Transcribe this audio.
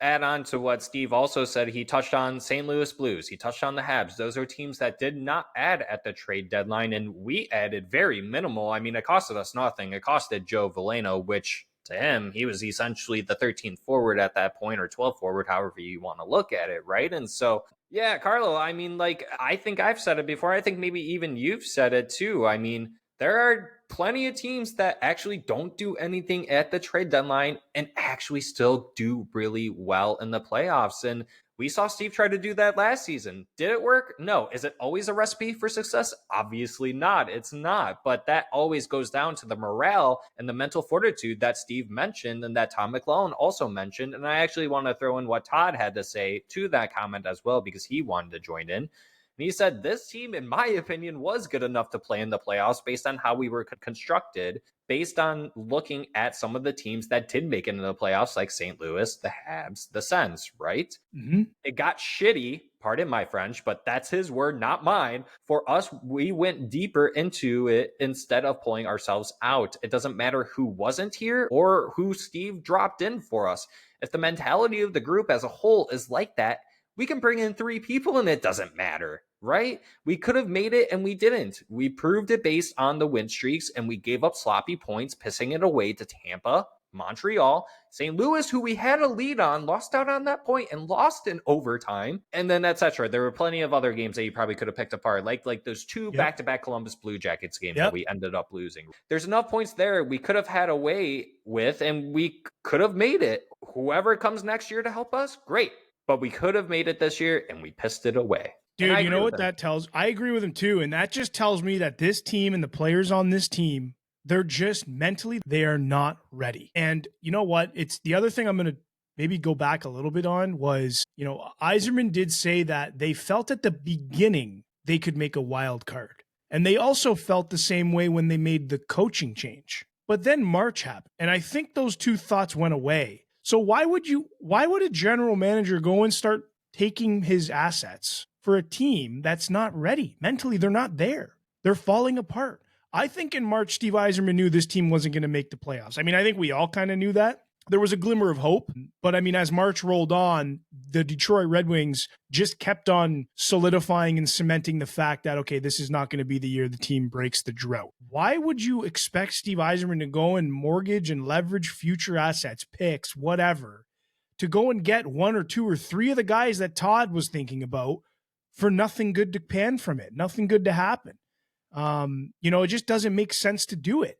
add on to what Steve also said, he touched on St. Louis Blues. He touched on the Habs. Those are teams that did not add at the trade deadline, and we added very minimal. I mean, it costed us nothing. It costed Joe Veleno, which to him, he was essentially the 13th forward at that point, or 12th forward, however you want to look at it, right? And so, yeah, Carlo, I mean, like, I think I've said it before. I think maybe even you've said it too. I mean, there are plenty of teams that actually don't do anything at the trade deadline and actually still do really well in the playoffs. And we saw Steve try to do that last season. Did it work? No. Is it always a recipe for success? Obviously not. It's not. But that always goes down to the morale and the mental fortitude that Steve mentioned and that Tom McClellan also mentioned. And I actually want to throw in what Todd had to say to that comment as well, because he wanted to join in. And he said, this team, in my opinion, was good enough to play in the playoffs based on how we were constructed, based on looking at some of the teams that did make it into the playoffs, like St. Louis, the Habs, the Sens, right? Mm-hmm. It got shitty, pardon my French, but that's his word, not mine. For us, we went deeper into it instead of pulling ourselves out. It doesn't matter who wasn't here or who Steve dropped in for us. If the mentality of the group as a whole is like that, we can bring in 3 people and it doesn't matter, right? We could have made it and we didn't. We proved it based on the win streaks, and we gave up sloppy points, pissing it away to Tampa, Montreal, St. Louis, who we had a lead on, lost out on that point and lost in overtime, and then etc. There were plenty of other games that you probably could have picked apart, like those 2 back-to-back Columbus Blue Jackets games that we ended up losing. There's enough points there we could have had a way with, and we could have made it. Whoever comes next year to help us, great. But we could have made it this year, and we pissed it away. Dude, you know what that tells? I agree with him too, and that just tells me that this team and the players on this team, they're just mentally, they are not ready. And you know what? It's the other thing I'm going to maybe go back a little bit on was, Yzerman did say that they felt at the beginning they could make a wild card. And they also felt the same way when they made the coaching change. But then March happened, and I think those 2 thoughts went away. So why would a general manager go and start taking his assets for a team that's not ready? Mentally, they're not there. They're falling apart. I think in March, Steve Yzerman knew this team wasn't going to make the playoffs. I mean, I think we all kind of knew that. There was a glimmer of hope. But I mean, as March rolled on, the Detroit Red Wings just kept on solidifying and cementing the fact that, okay, this is not going to be the year the team breaks the drought. Why would you expect Steve Yzerman to go and mortgage and leverage future assets, picks, whatever, to go and get 1 or 2 or 3 of the guys that Todd was thinking about for nothing good to pan from it, nothing good to happen? It just doesn't make sense to do it.